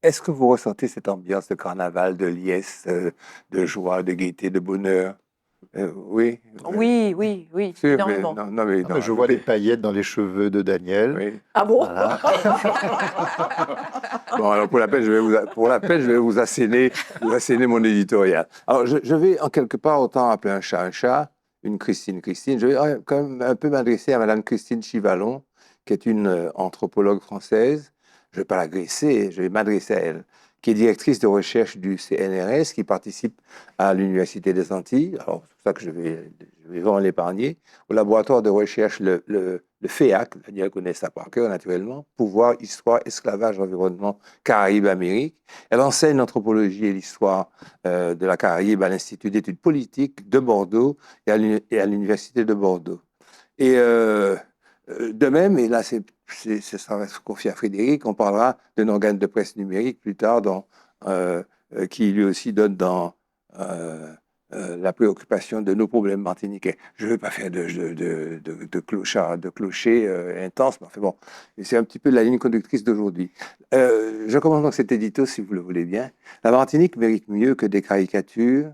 Est-ce que vous ressentez cette ambiance de carnaval, de liesse, de joie, de gaieté, de bonheur? Oui, oui. Oui, Sûr, mais énormément. non, non, mais Non, non, mais je vois les paillettes dans les cheveux de Daniel. oui. Ah bon? Voilà. Bon, alors pour la peine, je vais vous asséner mon éditorial. Alors, je vais en quelque part autant appeler un chat, une Christine Christine. Je vais quand même un peu m'adresser à Madame Christine Chivalon, qui est une anthropologue française. Je ne vais pas l'agresser, je vais m'adresser à elle, qui est directrice de recherche du CNRS, qui participe à l'Université des Antilles. Alors, c'est pour ça que je vais vraiment l'épargner. Au laboratoire de recherche, le FEAC, Daniel connaît ça par cœur naturellement, Pouvoir, Histoire, Esclavage, Environnement, Caraïbes, Amérique. Elle enseigne l'anthropologie et l'histoire de la Caraïbe à l'Institut d'études politiques de Bordeaux et à l'Université de Bordeaux. Et de même, et là, ça va se confier à Frédéric, on parlera d'un organe de presse numérique plus tard qui lui aussi donne dans la préoccupation de nos problèmes martiniquais. Je ne veux pas faire de clocher intense, mais enfin bon, c'est un petit peu la ligne conductrice d'aujourd'hui. Je commence donc cet édito, si vous le voulez bien. La Martinique mérite mieux que des caricatures.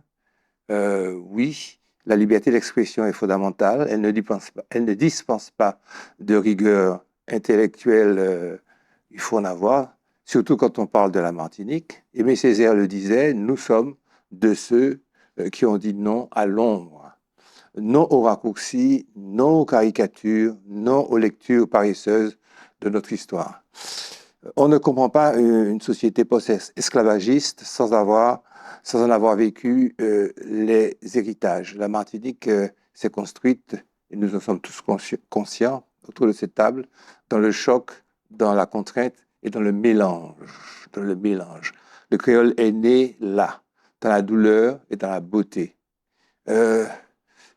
Oui, la liberté d'expression est fondamentale. Elle ne dispense pas de rigueur intellectuelle. Il faut en avoir, surtout quand on parle de la Martinique. Aimé Césaire le disait, nous sommes de ceux qui ont dit non à l'ombre. Non aux raccourcis, non aux caricatures, non aux lectures paresseuses de notre histoire. On ne comprend pas une société post-esclavagiste sans en avoir vécu les héritages. La Martinique s'est construite, et nous en sommes tous conscients, autour de cette table, dans le choc, dans la contrainte et dans le mélange. Le créole est né là, dans la douleur et dans la beauté.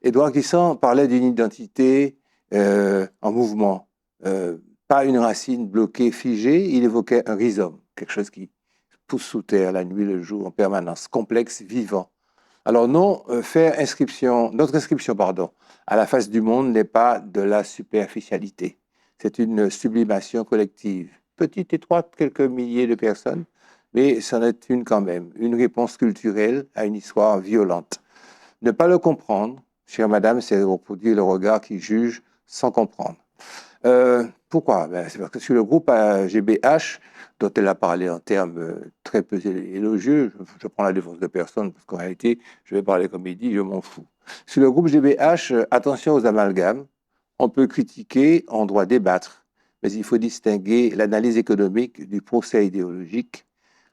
Édouard Glissant parlait d'une identité en mouvement, pas une racine bloquée, figée. Il évoquait un rhizome, quelque chose qui pousse sous terre la nuit, le jour, en permanence, complexe, vivant. Alors non, notre inscription, à la face du monde n'est pas de la superficialité. C'est une sublimation collective, petite, étroite, quelques milliers de personnes, mais c'en est une quand même, une réponse culturelle à une histoire violente. Ne pas le comprendre, chère madame, c'est reproduire le regard qui juge sans comprendre. Pourquoi? C'est parce que sur le groupe GBH, dont elle a parlé en termes très peu élogieux, je prends la défense de personne, parce qu'en réalité, je vais parler comme il dit, je m'en fous. Sur le groupe GBH, attention aux amalgames. On peut critiquer, on doit débattre, mais il faut distinguer l'analyse économique du procès idéologique.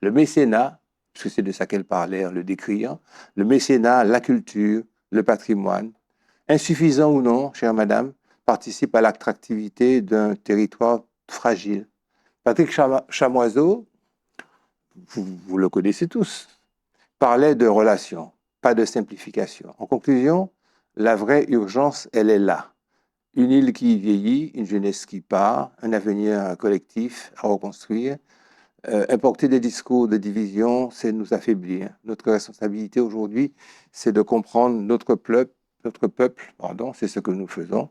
Le mécénat, puisque c'est de ça qu'elle parlait en le décriant, le mécénat, la culture, le patrimoine, insuffisant ou non, chère madame, participe à l'attractivité d'un territoire fragile. Patrick Chamoiseau, vous le connaissez tous, parlait de relations, pas de simplification. En conclusion, la vraie urgence, elle est là. Une île qui vieillit, une jeunesse qui part, un avenir collectif à reconstruire. Importer des discours de division, c'est nous affaiblir. Notre responsabilité aujourd'hui, c'est de comprendre notre peuple, c'est ce que nous faisons,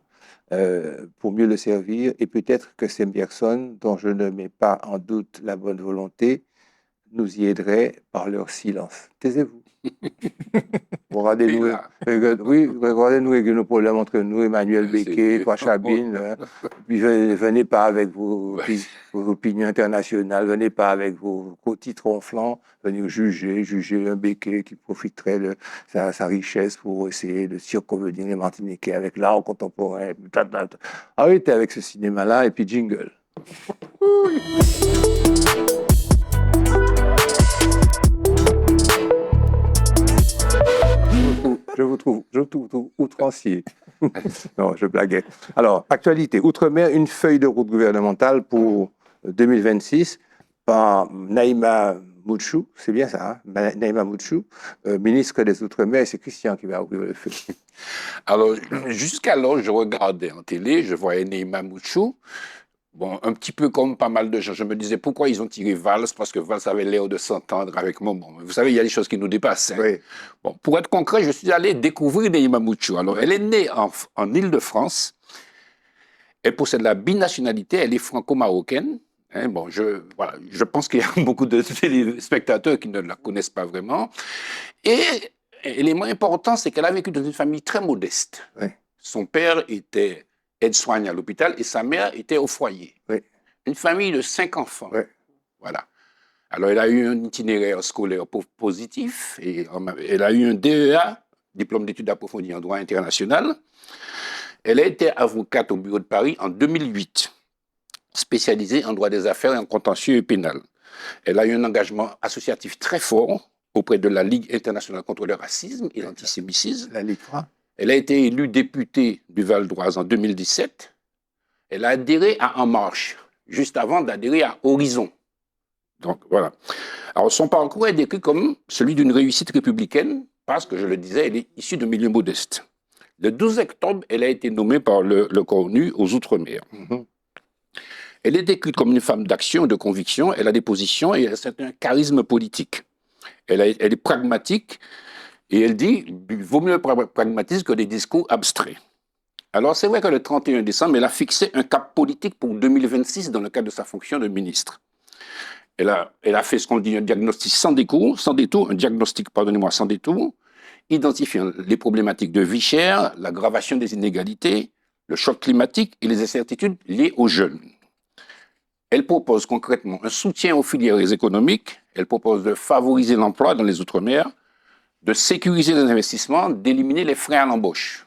pour mieux le servir. Et peut-être que ces personnes, dont je ne mets pas en doute la bonne volonté, nous y aideraient par leur silence. Taisez-vous. Regardez-nous, regardez-nous avec nos problèmes entre nous, Emmanuel Becquet, toi Chabine. Puis venez pas avec vos opinions internationales, venez pas avec vos titres ronflants, venir juger un Becquet qui profiterait de sa richesse pour essayer de circonvenir les Martiniquais avec l'art contemporain. Arrêtez avec ce cinéma-là et puis jingle. Je vous trouve outrancier. Non, je blaguais. Alors, actualité. Outre-mer, une feuille de route gouvernementale pour 2026 par Naïma Mouchou, c'est bien ça, hein? Naïma Mouchou, ministre des Outre-mer, et c'est Christian qui va ouvrir le feu. Alors, jusqu'alors, je regardais en télé, je voyais Naïma Mouchou. Bon, un petit peu comme pas mal de gens, je me disais pourquoi ils ont tiré Valls, parce que Valls avait l'air de s'entendre avec Momon. Vous savez, il y a des choses qui nous dépassent. Hein. Oui. Bon, pour être concret, je suis allé découvrir Naïma Mouchou. Alors, elle est née en Île-de-France. Elle possède la binationalité, elle est franco-marocaine. Hein, bon, voilà, je pense qu'il y a beaucoup de téléspectateurs qui ne la connaissent pas vraiment. Et l'élément important, c'est qu'elle a vécu dans une famille très modeste. Oui. Son père était aide-soigne à l'hôpital et sa mère était au foyer. Oui. Une famille de 5 enfants. Oui. Voilà. Alors, elle a eu un itinéraire scolaire positif et elle a eu un DEA, diplôme d'études approfondies en droit international. Elle a été avocate au bureau de Paris en 2008, spécialisée en droit des affaires et en contentieux et pénal. Elle a eu un engagement associatif très fort auprès de la Ligue internationale contre le racisme et l'antisémitisme. La Ligue 3. Elle a été élue députée du Val d'Oise en 2017. Elle a adhéré à En Marche, juste avant d'adhérer à Horizon. Donc, voilà. Alors, son parcours est décrit comme celui d'une réussite républicaine, parce que, je le disais, elle est issue de milieux modestes. Le 12 octobre, elle a été nommée par le CONU aux Outre-mer. Elle est décrite comme une femme d'action et de conviction. Elle a des positions et c'est un charisme politique. Elle est pragmatique et elle dit il vaut mieux le pragmatisme que des discours abstraits. Alors, c'est vrai que le 31 décembre, elle a fixé un cap politique pour 2026 dans le cadre de sa fonction de ministre. Elle a fait ce qu'on dit un diagnostic sans détour, un diagnostic, pardonnez-moi, sans détour, identifiant les problématiques de vie chère, l'aggravation des inégalités, le choc climatique et les incertitudes liées aux jeunes. Elle propose concrètement un soutien aux filières économiques, elle propose de favoriser l'emploi dans les Outre-mer, de sécuriser les investissements, d'éliminer les freins à l'embauche.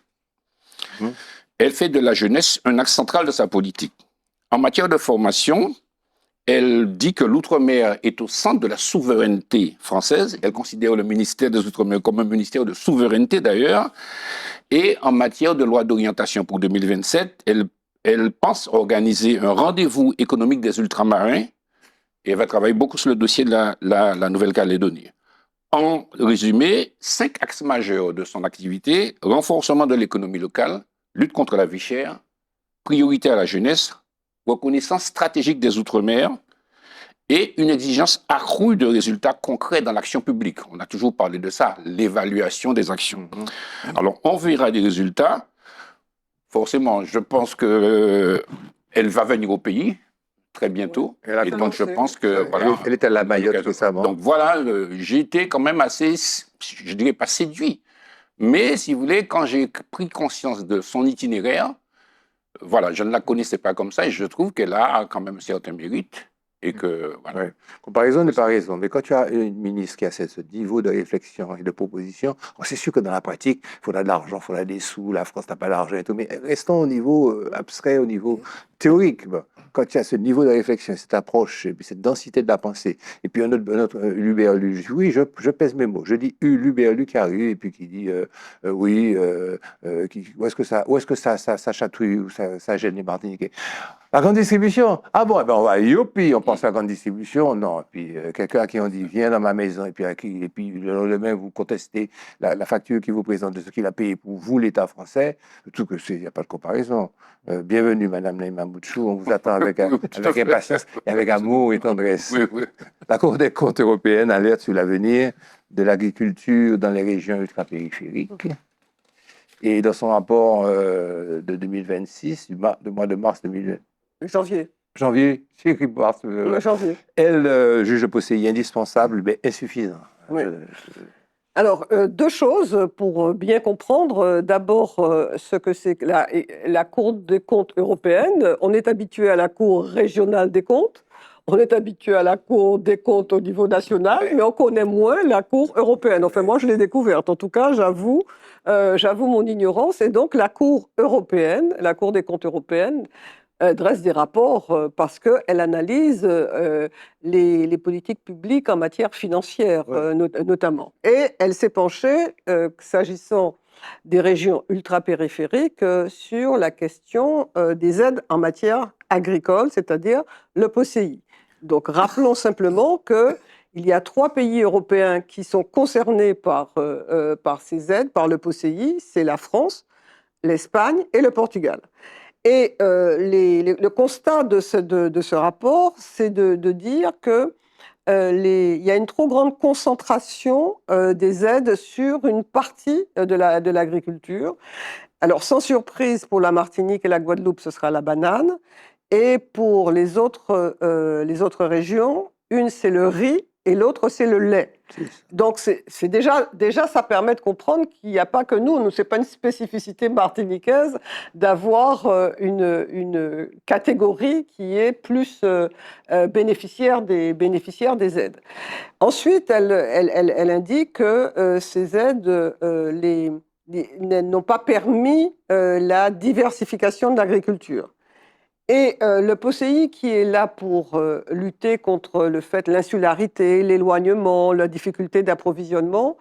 Elle fait de la jeunesse un axe central de sa politique. En matière de formation, elle dit que l'Outre-mer est au centre de la souveraineté française. Elle considère le ministère des Outre-mer comme un ministère de souveraineté d'ailleurs. Et en matière de loi d'orientation pour 2027, elle pense organiser un rendez-vous économique des ultramarins et elle va travailler beaucoup sur le dossier de la Nouvelle-Calédonie. En résumé, 5 axes majeurs de son activité: renforcement de l'économie locale, lutte contre la vie chère, priorité à la jeunesse, reconnaissance stratégique des Outre-mer et une exigence accrue de résultats concrets dans l'action publique. On a toujours parlé de ça, l'évaluation des actions. Alors, on verra des résultats. Forcément, je pense qu'elle va venir au pays très bientôt. Elle et donc, je pense que... Elle est à la Mayotte récemment. Donc, voilà, j'ai été quand même assez, je dirais pas séduit, mais si vous voulez, quand j'ai pris conscience de son itinéraire, voilà, je ne la connaissais pas comme ça et je trouve qu'elle a quand même certains mérites. Et que, voilà. Ouais. Comparaison n'est pas raison. Mais quand tu as une ministre qui a ce niveau de réflexion et de proposition, c'est sûr que dans la pratique, il faudra de l'argent, il faudra des sous, la France n'a pas d'argent et tout. Mais restons au niveau abstrait, au niveau théorique. Bon, quand tu as ce niveau de réflexion, cette approche, et puis cette densité de la pensée, et puis un autre Luberlu, oui, je pèse mes mots. Je dis Luberlu qui arrive et puis qui dit oui, où est-ce que ça chatouille ou ça gêne les Martiniquais. La grande distribution. Ah bon, eh ben on va youpi, on pense à la grande distribution. Non, et puis quelqu'un à qui on dit viens dans ma maison, et puis le lendemain vous contestez la facture qui vous présente de ce qu'il a payé pour vous, l'État français. Tout que c'est, il n'y a pas de comparaison. Bienvenue, Madame Naïma Boutchou, on vous attend avec impatience et avec amour et tendresse. Oui, oui. La Cour des comptes européenne alerte sur l'avenir de l'agriculture dans les régions ultrapériphériques. Et dans son rapport de 2026, du mois de mars 2020, janvier, janvier, elle juge le POSEI indispensable mais insuffisant. Oui. Alors, 2 choses pour bien comprendre. D'abord, ce que c'est que la Cour des comptes européenne. On est habitué à la Cour régionale des comptes, on est habitué à la Cour des comptes au niveau national, mais on connaît moins la Cour européenne. Enfin, moi, je l'ai découverte. En tout cas, j'avoue mon ignorance. Et donc, la Cour européenne, la Cour des comptes européenne, dresse des rapports parce qu'elle analyse les politiques publiques en matière financière, notamment. Et elle s'est penchée, s'agissant des régions ultrapériphériques, sur la question des aides en matière agricole, c'est-à-dire le POSEI. Donc, rappelons simplement qu'il y a 3 pays européens qui sont concernés par ces aides, par le POSEI, c'est la France, l'Espagne et le Portugal. Et le constat de ce rapport, c'est de dire qu'il y a une trop grande concentration des aides sur une partie de l'agriculture. Alors, sans surprise, pour la Martinique et la Guadeloupe, ce sera la banane. Et pour les autres régions, une c'est le riz et l'autre c'est le lait. Donc c'est déjà ça permet de comprendre qu'il n'y a pas que nous c'est pas une spécificité martiniquaise d'avoir une catégorie qui est plus bénéficiaire des aides. Ensuite, elle indique que ces aides n'ont pas permis la diversification de l'agriculture. Et le POSEI, qui est là pour lutter contre l'insularité, l'éloignement, la difficulté d'approvisionnement,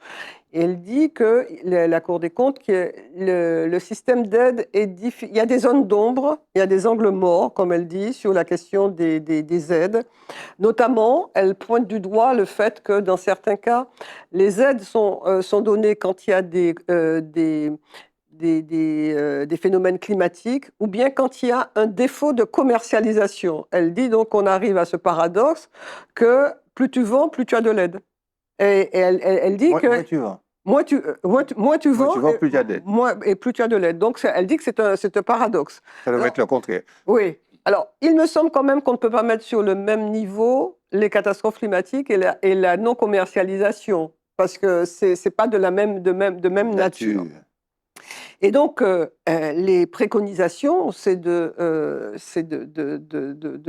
elle dit que la Cour des comptes, que le système d'aide il y a des zones d'ombre, il y a des angles morts, comme elle dit, sur la question des aides. Notamment, elle pointe du doigt le fait que dans certains cas, les aides sont données quand il y a des phénomènes climatiques ou bien quand il y a un défaut de commercialisation. Elle dit donc qu'on arrive à ce paradoxe que plus tu vends, plus tu as de l'aide. Et elle dit que Moins tu vends, plus tu as d'aide. Et plus tu as de l'aide. Donc elle dit que c'est un paradoxe. Ça devrait être le contraire. Oui. Alors, il me semble quand même qu'on ne peut pas mettre sur le même niveau les catastrophes climatiques et la non-commercialisation, parce que c'est pas de même nature. Et donc, les préconisations, c'est de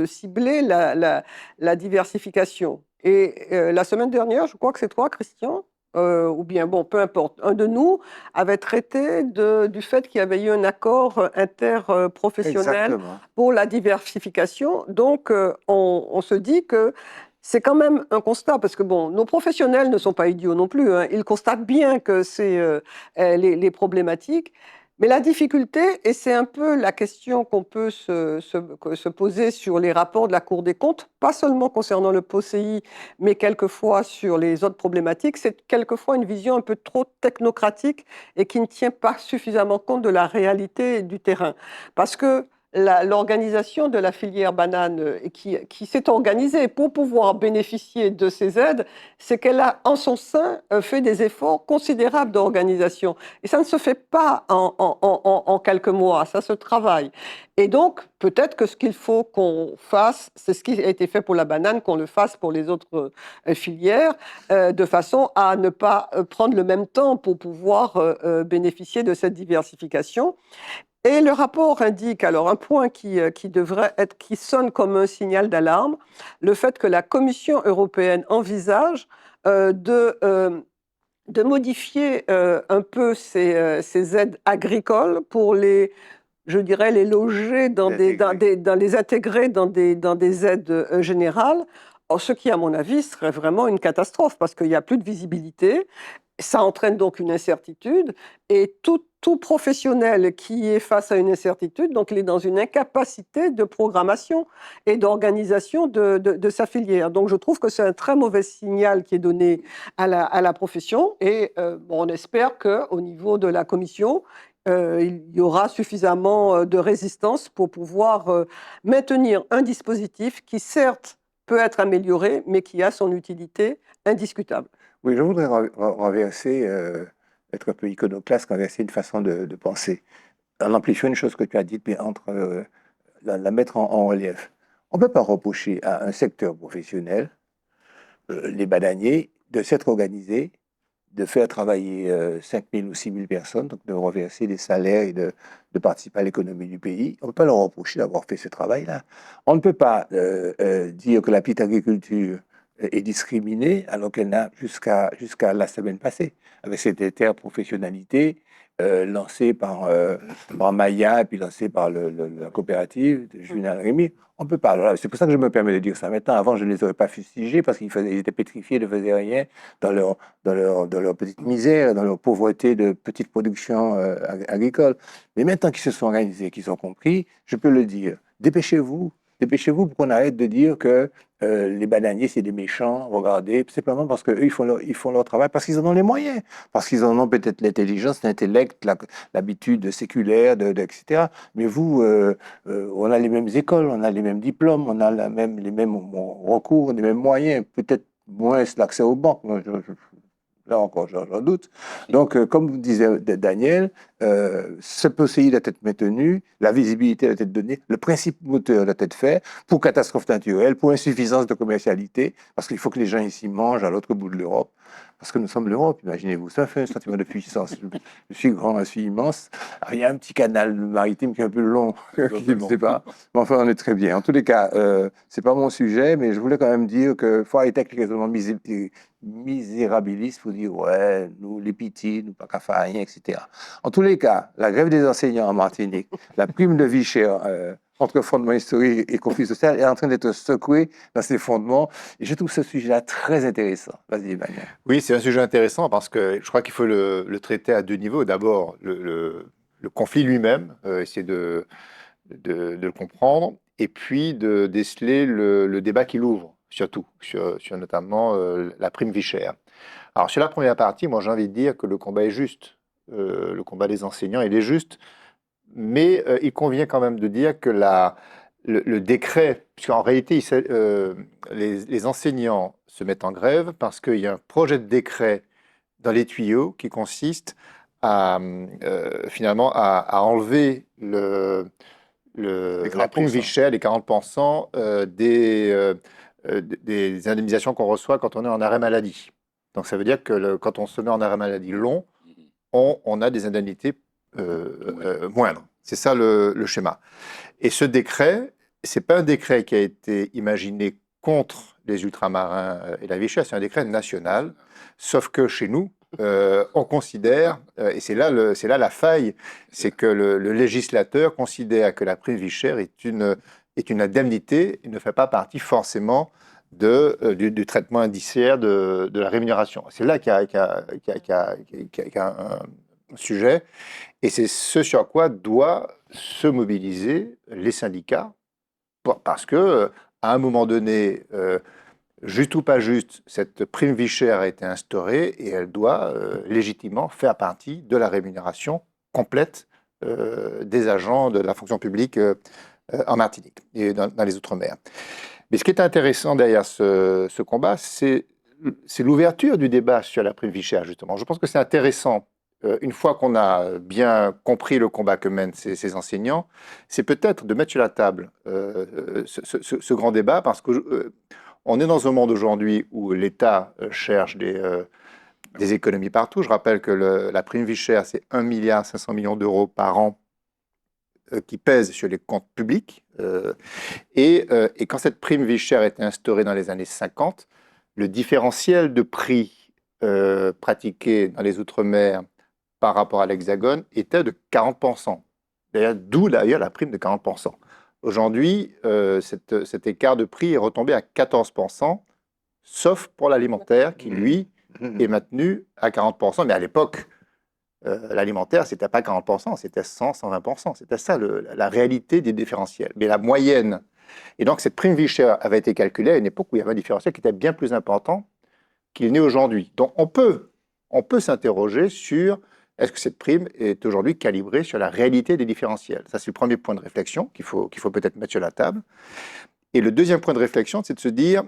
cibler la diversification. Et la semaine dernière, je crois que c'est toi, Christian, ou bien, bon, peu importe, un de nous avait traité du fait qu'il y avait eu un accord interprofessionnel pour la diversification. Donc, on se dit que c'est quand même un constat, parce que bon, nos professionnels ne sont pas idiots non plus, hein. Ils constatent bien que c'est les problématiques. Mais la difficulté, et c'est un peu la question qu'on peut se poser sur les rapports de la Cour des comptes, pas seulement concernant le POSEI, mais quelquefois sur les autres problématiques, c'est quelquefois une vision un peu trop technocratique et qui ne tient pas suffisamment compte de la réalité du terrain. Parce que l'organisation de la filière banane qui s'est organisée pour pouvoir bénéficier de ces aides, c'est qu'elle a en son sein fait des efforts considérables d'organisation. Et ça ne se fait pas en quelques mois, ça se travaille. Et donc, peut-être que ce qu'il faut qu'on fasse, c'est ce qui a été fait pour la banane, qu'on le fasse pour les autres filières, de façon à ne pas prendre le même temps pour pouvoir bénéficier de cette diversification. Et le rapport indique alors un point qui sonne comme un signal d'alarme, le fait que la Commission européenne envisage de modifier un peu ces aides agricoles pour les loger les intégrer dans des aides générales. Or, ce qui, à mon avis, serait vraiment une catastrophe parce qu'il n'y a plus de visibilité. Ça entraîne donc une incertitude et tout professionnel qui est face à une incertitude, donc il est dans une incapacité de programmation et d'organisation de sa filière. Donc je trouve que c'est un très mauvais signal qui est donné à la profession et on espère qu'au niveau de la commission, il y aura suffisamment de résistance pour pouvoir maintenir un dispositif qui certes peut être amélioré, mais qui a son utilité indiscutable. Oui, je voudrais renverser, être un peu iconoclaste, renverser une façon de penser. En amplifiant une chose que tu as dite, mais la mettre en relief. On ne peut pas reprocher à un secteur professionnel, les bananiers, de s'être organisé, de faire travailler 5 000 ou 6 000 personnes, donc de reverser des salaires et de participer à l'économie du pays. On ne peut pas leur reprocher d'avoir fait ce travail-là. On ne peut pas dire que la petite agriculture est discriminée alors qu'elle n'a jusqu'à la semaine passée, avec cette interprofessionnalité lancée par Maya et puis lancée par la coopérative de Juvenal Rémy. On peut pas. C'est pour ça que je me permets de dire ça maintenant. Avant, je ne les aurais pas fustigés parce qu'ils étaient pétrifiés, ils ne faisaient rien dans leur petite misère, dans leur pauvreté de petite production agricole. Mais maintenant qu'ils se sont organisés, qu'ils ont compris, je peux le dire. Dépêchez-vous pour qu'on arrête de dire que les bananiers, c'est des méchants, regardez, simplement parce qu'eux, ils font leur travail, parce qu'ils en ont les moyens, parce qu'ils en ont peut-être l'intelligence, l'intellect, l'habitude séculaire, etc. Mais vous, on a les mêmes écoles, on a les mêmes diplômes, on a les mêmes recours, les mêmes moyens, peut-être moins l'accès aux banques. Là encore, j'en doute. Donc, comme vous disait Daniel, ce PCI doit être maintenu, la visibilité doit être donnée, le principe moteur doit être fait pour catastrophe naturelle, pour insuffisance de commercialité, parce qu'il faut que les gens ici mangent à l'autre bout de l'Europe. Parce que nous sommes l'Europe, imaginez-vous. Ça fait un sentiment de puissance. Je suis grand, je suis immense. Alors, il y a un petit canal maritime qui est un peu long, je ne sais pas. Mais enfin, on est très bien. En tous les cas, c'est pas mon sujet, mais je voulais quand même dire qu'il faut arrêter avec les raisonnements misérabilistes pour dire, ouais, nous, les petits, nous, pas qu'à faire rien, etc. En tous les cas, la grève des enseignants en Martinique, la prime de vie chère, entre fondements historiques et conflits sociaux, est en train d'être secouée dans ses fondements. Et je trouve ce sujet-là très intéressant. Vas-y, Emmanuel. Oui, c'est un sujet intéressant parce que je crois qu'il faut le traiter à deux niveaux. D'abord, le conflit lui-même, essayer de le comprendre, et puis de déceler le débat qu'il ouvre, surtout, sur notamment la prime vie chère. Alors, sur la première partie, moi j'ai envie de dire que le combat est juste. Le combat des enseignants, il est juste, mais il convient quand même de dire que le décret, puisqu'en réalité, les enseignants se mettent en grève parce qu'il y a un projet de décret dans les tuyaux qui consiste finalement à enlever la prime vie chère, les 40% des indemnisations qu'on reçoit quand on est en arrêt maladie. Donc ça veut dire que quand on se met en arrêt maladie long, on a des indemnités moindres. C'est ça le schéma. Et ce décret, c'est pas un décret qui a été imaginé contre les ultramarins et la vie chère, c'est un décret national. Sauf que chez nous, on considère, et c'est là la faille, c'est que le législateur considère que la prime vie chère est une indemnité et ne fait pas partie forcément du traitement indiciaire de la rémunération. C'est là qu'il y a un sujet, et c'est ce sur quoi doivent se mobiliser les syndicats, parce que à un moment donné, juste ou pas juste, cette prime vie chère a été instaurée et elle doit légitimement faire partie de la rémunération complète des agents de la fonction publique en Martinique et dans les Outre-mer. Mais ce qui est intéressant derrière ce combat, c'est l'ouverture du débat sur la prime vie chère, justement. Je pense que c'est intéressant, une fois qu'on a bien compris le combat que mènent ces enseignants, c'est peut-être de mettre sur la table ce grand débat, parce que on est dans un monde aujourd'hui où l'État cherche des économies partout. Je rappelle que la prime vie chère, c'est 1,5 milliard d'euros par an qui pèsent sur les comptes publics. Et quand cette prime vie chère a été instaurée dans les années 50, le différentiel de prix pratiqué dans les Outre-mer par rapport à l'Hexagone était de 40%. D'où d'ailleurs la prime de 40%. Aujourd'hui, cet écart de prix est retombé à 14%, sauf pour l'alimentaire qui, lui, est maintenu à 40%. Mais à l'époque, l'alimentaire, c'était pas 40%, c'était 100, 120%. C'était ça la réalité des différentiels. Mais la moyenne. Et donc, cette prime vie chère avait été calculée à une époque où il y avait un différentiel qui était bien plus important qu'il n'est aujourd'hui. Donc, on peut s'interroger sur est-ce que cette prime est aujourd'hui calibrée sur la réalité des différentiels. Ça, c'est le premier point de réflexion qu'il faut peut-être mettre sur la table. Et le deuxième point de réflexion, c'est de se dire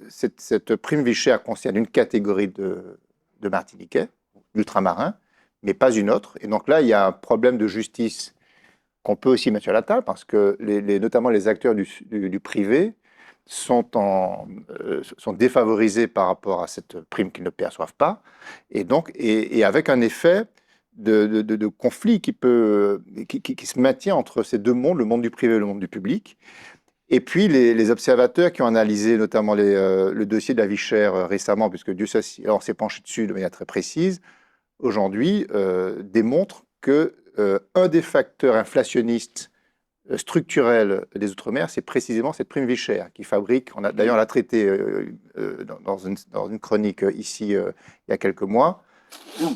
cette prime vie chère concerne une catégorie de Martiniquais, d'ultramarins, mais pas une autre. Et donc là, il y a un problème de justice qu'on peut aussi mettre sur la table, parce que notamment les acteurs du privé sont défavorisés par rapport à cette prime qu'ils ne perçoivent pas, et donc avec un effet de conflit qui se maintient entre ces deux mondes, le monde du privé et le monde du public. Et puis les observateurs qui ont analysé notamment le dossier de la vie chère récemment, puisque Dieu sait si on s'est penché dessus de manière très précise, aujourd'hui démontrent que un des facteurs inflationnistes structurels des Outre-mer, c'est précisément cette prime vie chère qui fabrique, d'ailleurs on l'a traité dans une chronique ici il y a quelques mois,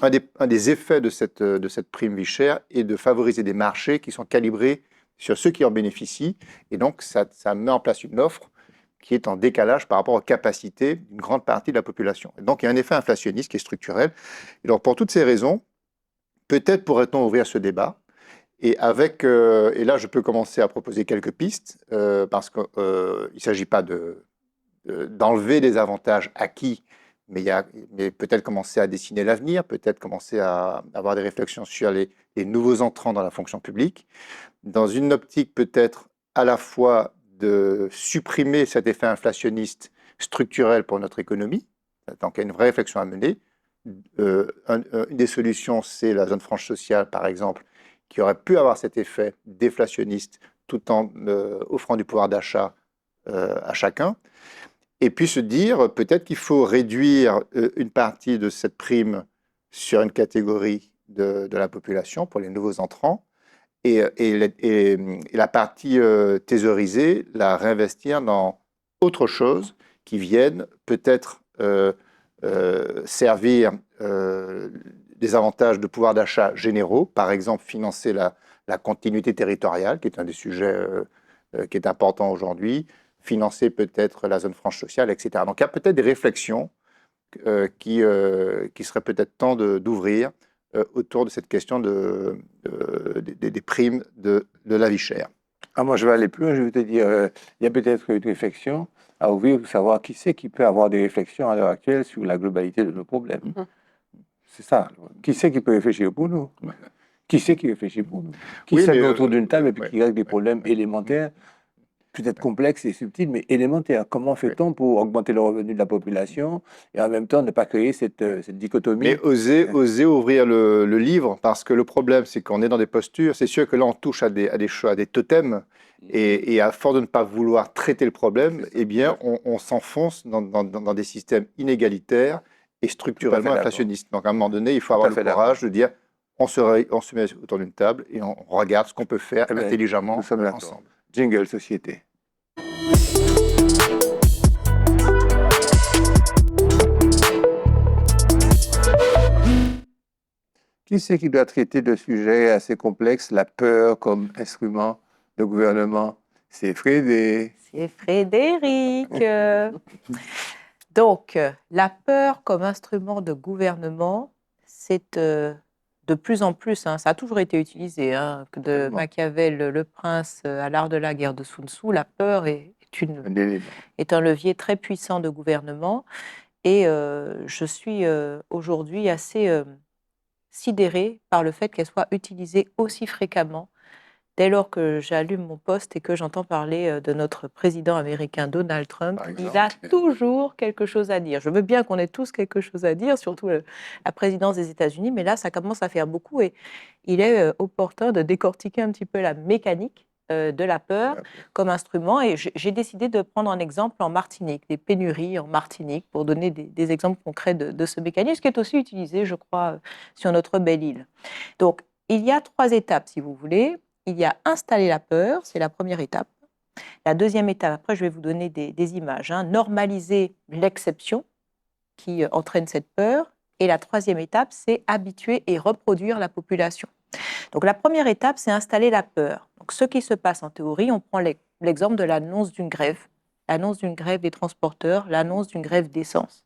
un des effets de cette prime vie chère est de favoriser des marchés qui sont calibrés sur ceux qui en bénéficient, et donc ça met en place une offre qui est en décalage par rapport aux capacités d'une grande partie de la population. Et donc il y a un effet inflationniste qui est structurel. Et donc pour toutes ces raisons, peut-être pourrait-on ouvrir ce débat, et là je peux commencer à proposer quelques pistes, parce qu'il ne s'agit pas d'enlever des avantages acquis, mais peut-être commencer à dessiner l'avenir, peut-être commencer à avoir des réflexions sur les nouveaux entrants dans la fonction publique, dans une optique peut-être à la fois de supprimer cet effet inflationniste structurel pour notre économie, donc il y a une vraie réflexion à mener. Une des solutions, c'est la zone franche sociale, par exemple, qui aurait pu avoir cet effet déflationniste tout en offrant du pouvoir d'achat à chacun. Et puis se dire, peut-être qu'il faut réduire une partie de cette prime sur une catégorie de la population pour les nouveaux entrants, et la partie thésaurisée, la réinvestir dans autre chose qui vienne peut-être servir des avantages de pouvoir d'achat généraux, par exemple financer la continuité territoriale, qui est un des sujets qui est important aujourd'hui, financer peut-être la zone franche sociale, etc. Donc il y a peut-être des réflexions qui seraient peut-être temps d'ouvrir autour de cette question des primes de la vie chère. Ah, moi, je vais aller plus loin, je vais te dire, il y a peut-être une réflexion à ouvrir pour savoir qui c'est qui peut avoir des réflexions à l'heure actuelle sur la globalité de nos problèmes. C'est ça. Qui c'est qui peut réfléchir pour nous? Qui c'est qui réfléchit pour nous? Qui Oui, s'est mais, mis autour d'une table et puis ouais, qui règle des problèmes élémentaires, peut-être complexes et subtils, mais élémentaires. Comment fait-on pour augmenter le revenu de la population et en même temps ne pas créer cette dichotomie? Mais oser ouvrir le livre, parce que le problème, c'est qu'on est dans des postures. C'est sûr que là, on touche à des totems, et à force de ne pas vouloir traiter le problème, eh bien, on s'enfonce dans des systèmes inégalitaires et structurellement inflationnistes. Donc, à un moment donné, il faut avoir le courage de dire, on se met autour d'une table et on regarde ce qu'on peut faire intelligemment ensemble. Jingle société. Qui c'est qui doit traiter de sujets assez complexes, la peur comme instrument de gouvernement? C'est Frédéric. C'est Frédéric. Donc, la peur comme instrument de gouvernement, c'est de plus en plus, ça a toujours été utilisé, de Machiavel, le prince, à l'art de la guerre de Sun Tzu, la peur est un levier très puissant de gouvernement. Et je suis aujourd'hui assez sidérée par le fait qu'elle soit utilisée aussi fréquemment dès lors que j'allume mon poste et que j'entends parler de notre président américain Donald Trump. Il a toujours quelque chose à dire. Je veux bien qu'on ait tous quelque chose à dire, surtout la présidence des États-Unis, mais là, ça commence à faire beaucoup et il est opportun de décortiquer un petit peu la mécanique de la peur comme instrument. Et j'ai décidé de prendre un exemple en Martinique, des pénuries en Martinique, pour donner des exemples concrets de ce mécanisme qui est aussi utilisé, je crois, sur notre belle île. Donc, il y a 3 étapes, si vous voulez. Il y a installer la peur, c'est la première étape. La deuxième étape, après je vais vous donner des images, normaliser l'exception qui entraîne cette peur. Et la troisième étape, c'est habituer et reproduire la population. Donc la première étape, c'est installer la peur. Donc ce qui se passe en théorie, on prend l'exemple de l'annonce d'une grève des transporteurs, l'annonce d'une grève d'essence.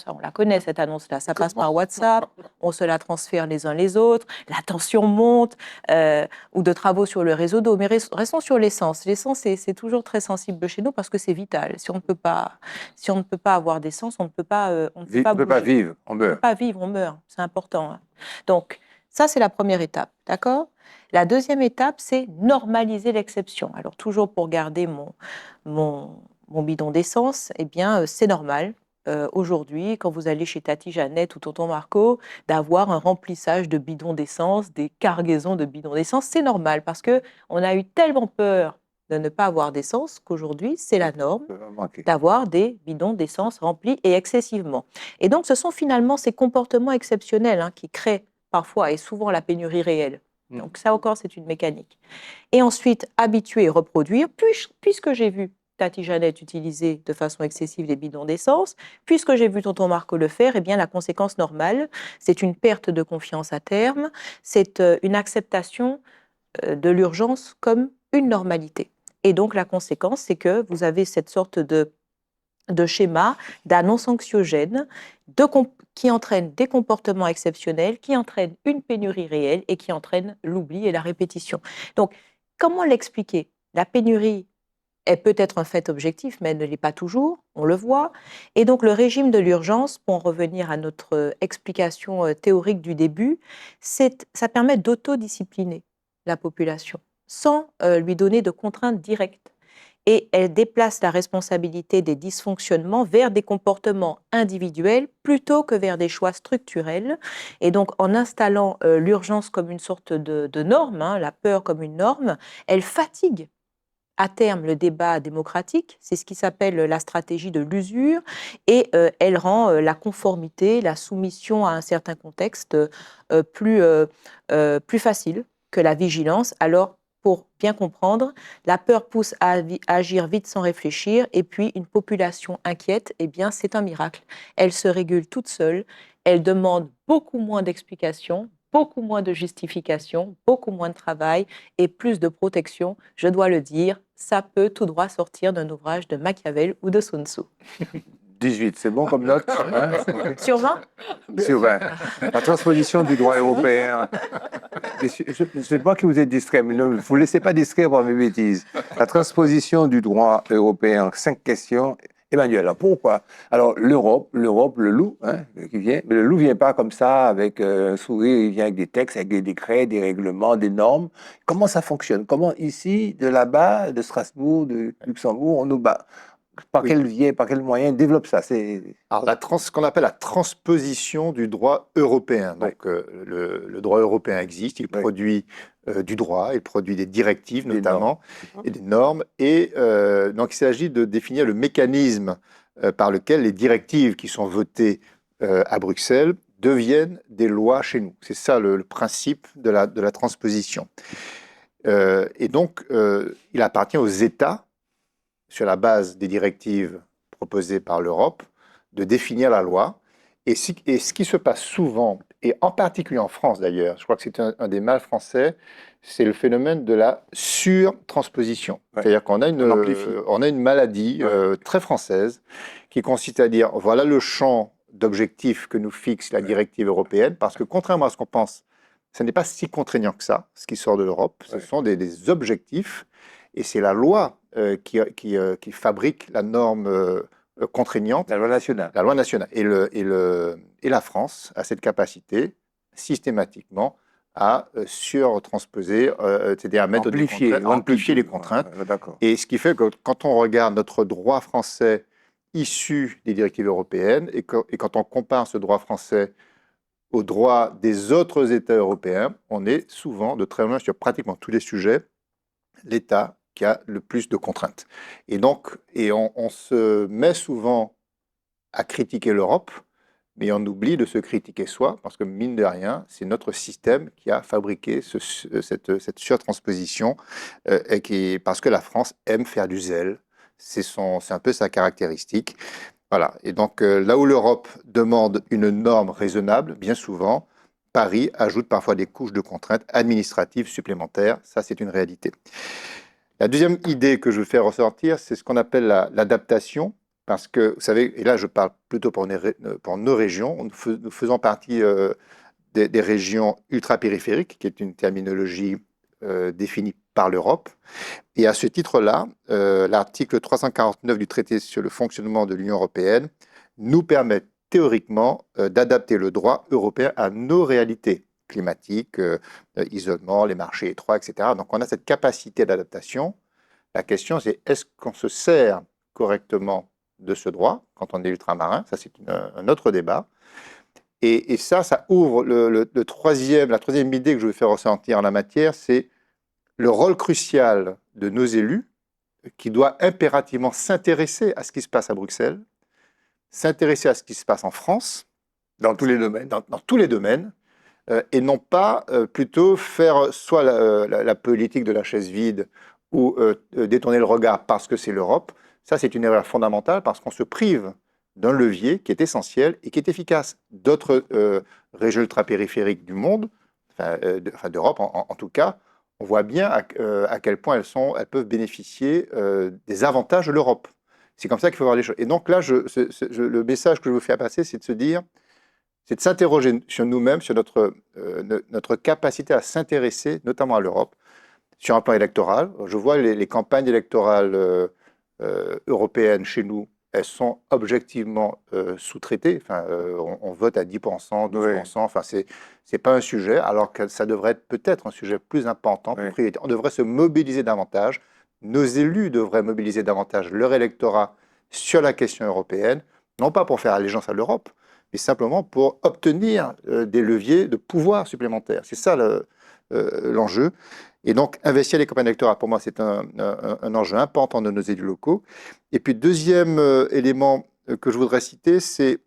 On la connaît, cette annonce-là. Ça passe par WhatsApp, on se la transfère les uns les autres, la tension monte, ou de travaux sur le réseau d'eau. Mais restons sur l'essence. L'essence, c'est toujours très sensible chez nous parce que c'est vital. Si on ne peut pas avoir d'essence, on ne peut pas vivre, on meurt. On ne peut pas vivre, on meurt. C'est important. Donc, ça, c'est la première étape. D'accord ? La deuxième étape, c'est normaliser l'exception. Alors, toujours pour garder mon bidon d'essence, eh bien, c'est normal. Aujourd'hui, quand vous allez chez Tati Jeannette ou Tonton Marco, d'avoir un remplissage de bidons d'essence, des cargaisons de bidons d'essence, c'est normal parce qu'on a eu tellement peur de ne pas avoir d'essence qu'aujourd'hui, c'est la norme d'avoir des bidons d'essence remplis et excessivement. Et donc, ce sont finalement ces comportements exceptionnels qui créent parfois et souvent la pénurie réelle. Donc ça encore, c'est une mécanique. Et ensuite, habituer et reproduire, puisque j'ai vu Tati Jeannette utiliser de façon excessive les bidons d'essence, puisque j'ai vu Tonton Marco le faire, eh bien la conséquence normale, c'est une perte de confiance à terme, c'est une acceptation de l'urgence comme une normalité. Et donc la conséquence, c'est que vous avez cette sorte de schéma d'annonce anxiogène qui entraîne des comportements exceptionnels, qui entraîne une pénurie réelle et qui entraîne l'oubli et la répétition. Donc, comment l'expliquer ? La pénurie, elle peut être un fait objectif, mais elle ne l'est pas toujours, on le voit. Et donc le régime de l'urgence, pour en revenir à notre explication théorique du début, ça permet d'autodiscipliner la population sans lui donner de contraintes directes. Et elle déplace la responsabilité des dysfonctionnements vers des comportements individuels plutôt que vers des choix structurels. Et donc, en installant l'urgence comme une sorte de norme, la peur comme une norme, elle fatigue à terme le débat démocratique, c'est ce qui s'appelle la stratégie de l'usure, et elle rend la conformité, la soumission à un certain contexte plus facile que la vigilance. Alors, pour bien comprendre, la peur pousse à agir vite sans réfléchir, et puis une population inquiète, eh bien, c'est un miracle. Elle se régule toute seule, elle demande beaucoup moins d'explications, beaucoup moins de justifications, beaucoup moins de travail et plus de protection. Je dois le dire, ça peut tout droit sortir d'un ouvrage de Machiavel ou de Sun Tzu. 18, c'est bon comme note, hein? Sur 20 Sur 20. La transposition du droit européen. C'est moi qui vous ai distrait, mais ne vous laissez pas distraire par mes bêtises. La transposition du droit européen, 5 questions. Emmanuel, alors pourquoi? Alors l'Europe, le loup, hein, qui vient, mais le loup vient pas comme ça avec un sourire, il vient avec des textes, avec des décrets, des règlements, des normes. Comment ça fonctionne? Comment ici, de là-bas, de Strasbourg, de Luxembourg, on nous bat? Par Oui. quel biais, par quel moyen? Développe ça. Alors, ce qu'on appelle la transposition du droit européen. Donc, le droit européen existe, il produit du droit, il produit des directives notamment, et des normes. Et donc, il s'agit de définir le mécanisme par lequel les directives qui sont votées à Bruxelles deviennent des lois chez nous. C'est ça le principe de la transposition. Et donc, il appartient aux États, sur la base des directives proposées par l'Europe, de définir la loi. Et ce qui se passe souvent, et en particulier en France d'ailleurs, je crois que c'est un des mâles français, c'est le phénomène de la surtransposition. Ouais. C'est-à-dire qu'on a une maladie très française qui consiste à dire, voilà le champ d'objectifs que nous fixe la directive européenne, parce que contrairement à ce qu'on pense, ce n'est pas si contraignant que ça, ce qui sort de l'Europe. Ce sont des objectifs, et c'est la loi qui fabrique la norme contraignante. La loi nationale. La loi nationale. Et la France a cette capacité, systématiquement, à surtransposer, c'est-à-dire à mettre amplifier les contraintes. D'accord. Et ce qui fait que quand on regarde notre droit français issu des directives européennes, et quand on compare ce droit français au droit des autres États européens, on est souvent, de très loin, sur pratiquement tous les sujets, l'État qui a le plus de contraintes. Et donc, on se met souvent à critiquer l'Europe, mais on oublie de se critiquer soi, parce que mine de rien, c'est notre système qui a fabriqué cette surtransposition, parce que la France aime faire du zèle, c'est un peu sa caractéristique. Voilà. Et donc, là où l'Europe demande une norme raisonnable, bien souvent, Paris ajoute parfois des couches de contraintes administratives supplémentaires. Ça, c'est une réalité. La deuxième idée que je veux faire ressortir, c'est ce qu'on appelle l'adaptation, parce que, vous savez, et là je parle plutôt pour nos régions, nous faisons partie des régions ultra-périphériques, qui est une terminologie définie par l'Europe. Et à ce titre-là, l'article 349 du traité sur le fonctionnement de l'Union européenne nous permet théoriquement d'adapter le droit européen à nos réalités climatiques, isolement, les marchés étroits, etc. Donc on a cette capacité d'adaptation. La question c'est, est-ce qu'on se sert correctement de ce droit quand on est ultramarin? Ça c'est un autre débat. Et ça ouvre la troisième idée que je veux faire ressentir en la matière, c'est le rôle crucial de nos élus qui doit impérativement s'intéresser à ce qui se passe à Bruxelles, s'intéresser à ce qui se passe en France, dans tous les domaines. Dans tous les domaines, et non pas plutôt faire soit la politique de la chaise vide ou détourner le regard parce que c'est l'Europe. Ça, c'est une erreur fondamentale parce qu'on se prive d'un levier qui est essentiel et qui est efficace. D'autres régions ultra-périphériques du monde, d'Europe en tout cas, on voit bien à quel point elles peuvent bénéficier des avantages de l'Europe. C'est comme ça qu'il faut voir les choses. Et donc là, le message que je veux faire passer, c'est de se dire, c'est de s'interroger sur nous-mêmes, sur notre capacité à s'intéresser, notamment à l'Europe, sur un plan électoral. Je vois les campagnes électorales européennes chez nous, elles sont objectivement sous-traitées. Enfin, on vote à 10%, 12%. Enfin, c'est pas un sujet, alors que ça devrait être peut-être un sujet plus important, plus prioritaire. On devrait se mobiliser davantage. Nos élus devraient mobiliser davantage leur électorat sur la question européenne, non pas pour faire allégeance à l'Europe, mais simplement pour obtenir des leviers de pouvoir supplémentaires. C'est ça l'enjeu. Et donc, investir les campagnes électorales, pour moi, c'est un enjeu important de nos élus locaux. Et puis, deuxième élément que je voudrais citer, c'est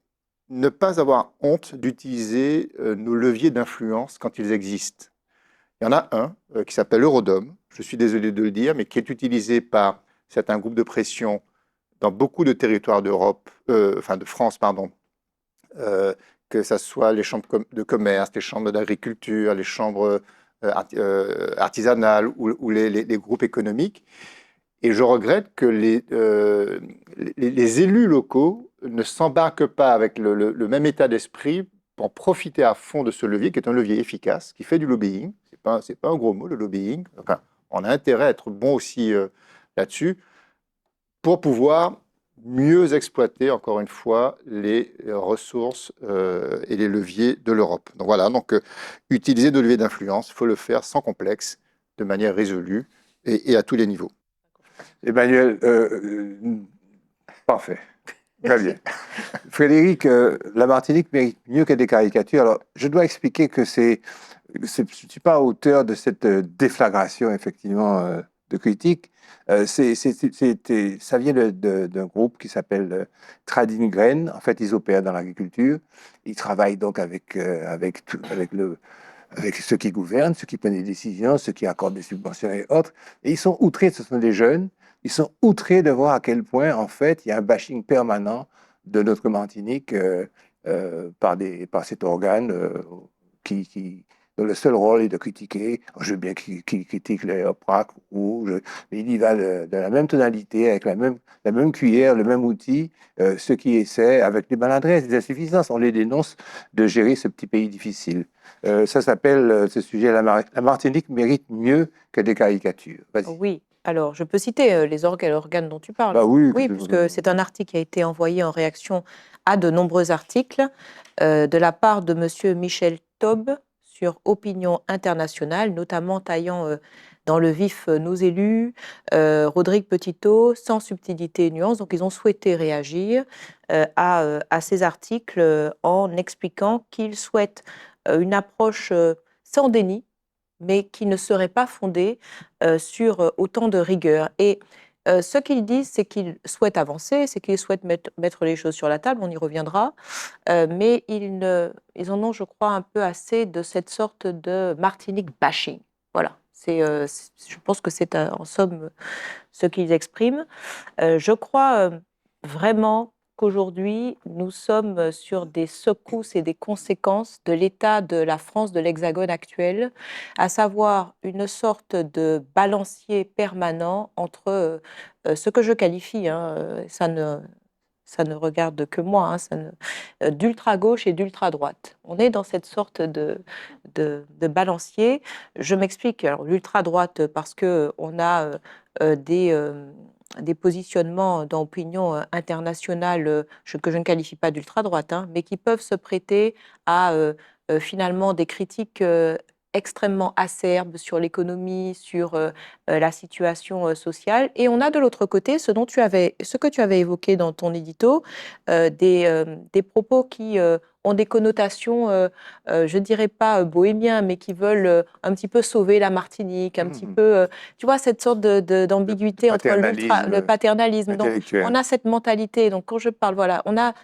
ne pas avoir honte d'utiliser nos leviers d'influence quand ils existent. Il y en a un qui s'appelle Eurodom, je suis désolé de le dire, mais qui est utilisé par certains groupes de pression dans beaucoup de territoires d'Europe, enfin de France, pardon, que ce soit les chambres de commerce, les chambres d'agriculture, les chambres artisanales ou les groupes économiques. Et je regrette que les élus locaux ne s'embarquent pas avec le même état d'esprit pour profiter à fond de ce levier, qui est un levier efficace, qui fait du lobbying. C'est pas un gros mot, le lobbying. Enfin, on a intérêt à être bon aussi là-dessus pour pouvoir mieux exploiter, encore une fois, les ressources et les leviers de l'Europe. Donc voilà, utiliser de leviers d'influence, il faut le faire sans complexe, de manière résolue et à tous les niveaux. Emmanuel, parfait. Très bien. Frédéric, la Martinique mérite mieux que des caricatures. Alors, je dois expliquer que je ne suis pas auteur de cette déflagration, effectivement, de critique. Ça vient d'un groupe qui s'appelle Trading Grain. En fait, ils opèrent dans l'agriculture. Ils travaillent donc avec ceux qui gouvernent, ceux qui prennent des décisions, ceux qui accordent des subventions et autres. Et ils sont outrés, ce sont des jeunes, ils sont outrés de voir à quel point, en fait, il y a un bashing permanent de notre Martinique par cet organe dont le seul rôle est de critiquer. Je veux bien qu'ils critiquent les OPRAC rouges, mais il y va de la même tonalité, avec la même cuillère, le même outil, ceux qui essaient, avec des maladresses, des insuffisances, on les dénonce de gérer ce petit pays difficile. Ça s'appelle, ce sujet, la Martinique mérite mieux que des caricatures. Vas-y. Oui, alors je peux citer les organes dont tu parles. Bah oui, puisque c'est un article qui a été envoyé en réaction à de nombreux articles de la part de M. Michel Taube sur Opinion Internationale, notamment taillant dans le vif nos élus, Rodrigue Petitot, sans subtilité et nuance. Donc ils ont souhaité réagir à ces articles en expliquant qu'ils souhaitent une approche sans déni, mais qui ne serait pas fondée sur autant de rigueur. Et ce qu'ils disent, c'est qu'ils souhaitent avancer, c'est qu'ils souhaitent mettre les choses sur la table, on y reviendra, mais ils en ont, je crois, un peu assez de cette sorte de Martinique bashing. Voilà, je pense que c'est en somme ce qu'ils expriment. Je crois vraiment qu'aujourd'hui, nous sommes sur des secousses et des conséquences de l'état de la France, de l'Hexagone actuel, à savoir une sorte de balancier permanent entre ce que je qualifie, ça ne regarde que moi, d'ultra-gauche et d'ultra-droite. On est dans cette sorte de balancier. Je m'explique. Alors, l'ultra-droite, parce qu'on a des positionnements dans l'opinion internationale que je ne qualifie pas d'ultra-droite, mais qui peuvent se prêter à finalement des critiques extrêmement acerbes sur l'économie, sur la situation sociale. Et on a de l'autre côté ce que tu avais évoqué dans ton édito, des propos qui ont des connotations, je ne dirais pas bohémiens, mais qui veulent un petit peu sauver la Martinique, un petit peu, tu vois, cette sorte d'ambiguïté entre le paternalisme. Donc, on a cette mentalité. Donc, quand je parle, voilà, on a...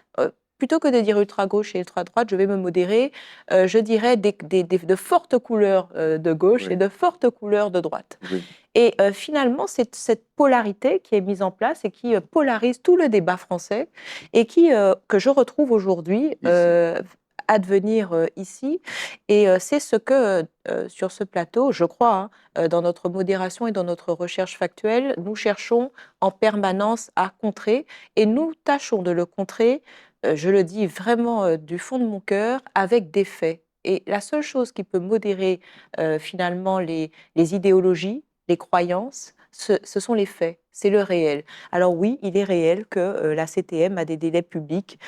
plutôt que de dire ultra-gauche et ultra-droite, je vais me modérer, je dirais de fortes couleurs de gauche et de fortes couleurs de droite. Oui. Et finalement, c'est cette polarité qui est mise en place et qui polarise tout le débat français et que je retrouve aujourd'hui advenir ici. Et c'est ce que, sur ce plateau, je crois, dans notre modération et dans notre recherche factuelle, nous cherchons en permanence à contrer et nous tâchons de le contrer, je le dis vraiment du fond de mon cœur, avec des faits. Et la seule chose qui peut modérer finalement les idéologies, les croyances, ce sont les faits. c'est le réel. Alors oui, il est réel que la CTM a des délais publics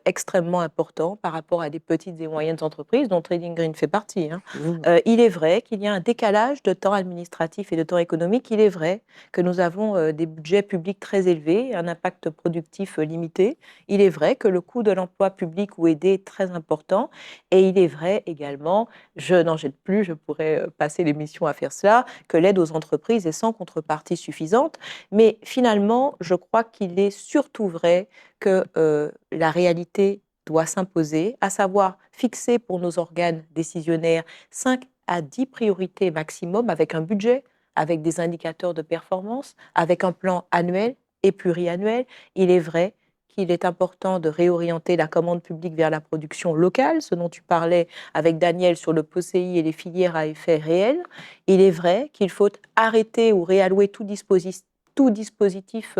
extrêmement importants par rapport à des petites et moyennes entreprises, dont Trading Green fait partie. Il est vrai qu'il y a un décalage de temps administratif et de temps économique. Il est vrai que nous avons des budgets publics très élevés, un impact productif limité. Il est vrai que le coût de l'emploi public ou aidé est très important. Et il est vrai également, je n'en jette plus, je pourrais passer l'émission à faire cela, que l'aide aux entreprises est sans contrepartie suffisante. Mais finalement, je crois qu'il est surtout vrai que la réalité doit s'imposer, à savoir fixer pour nos organes décisionnaires 5 à 10 priorités maximum avec un budget, avec des indicateurs de performance, avec un plan annuel et pluriannuel. Il est vrai qu'il est important de réorienter la commande publique vers la production locale, ce dont tu parlais avec Daniel sur le POSEI et les filières à effet réel. Il est vrai qu'il faut arrêter ou réallouer tout dispositif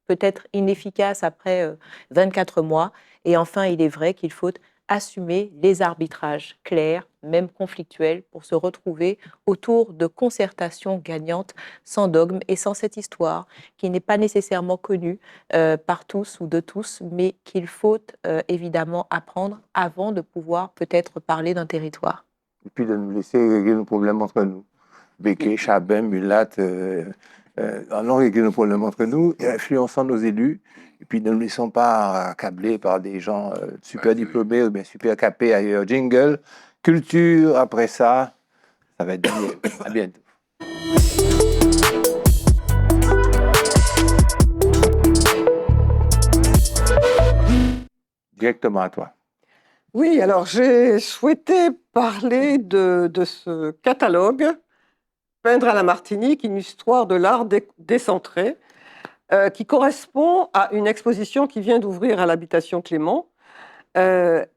peut-être inefficace après 24 mois. Et enfin, il est vrai qu'il faut assumer les arbitrages clairs, même conflictuels, pour se retrouver autour de concertations gagnantes, sans dogme et sans cette histoire qui n'est pas nécessairement connue par tous ou de tous, mais qu'il faut évidemment apprendre avant de pouvoir peut-être parler d'un territoire. Et puis de nous laisser régler nos problèmes entre nous. Becquet, Chabin, Mulat, allons régler nos problèmes entre nous, et influençant nos élus, et puis ne nous laissons pas accabler par des gens super diplômés ou bien super capés ailleurs. Jingle, culture, après ça va être bien. À bientôt. Directement à toi. Oui, alors j'ai souhaité parler de ce catalogue, Peindre à la Martinique, une histoire de l'art décentré, qui correspond à une exposition qui vient d'ouvrir à l'habitation Clément. Quand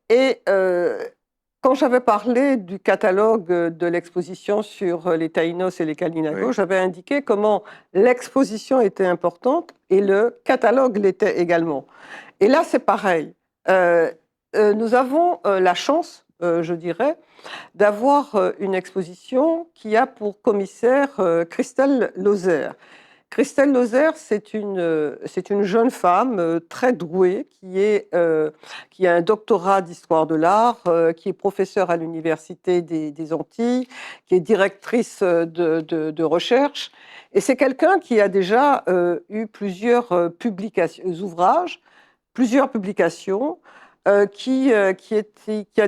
j'avais parlé du catalogue de l'exposition sur les Taïnos et les Kalinago, Oui. j'avais indiqué comment l'exposition était importante et le catalogue l'était également. Et là, c'est pareil. Nous avons la chance, je dirais, d'avoir une exposition qui a pour commissaire Christelle Lozère. Christelle Lozère, c'est une jeune femme très douée qui a un doctorat d'histoire de l'art, qui est professeure à l'Université des Antilles, qui est directrice de recherche. Et c'est quelqu'un qui a déjà eu plusieurs ouvrages, plusieurs publications, qui a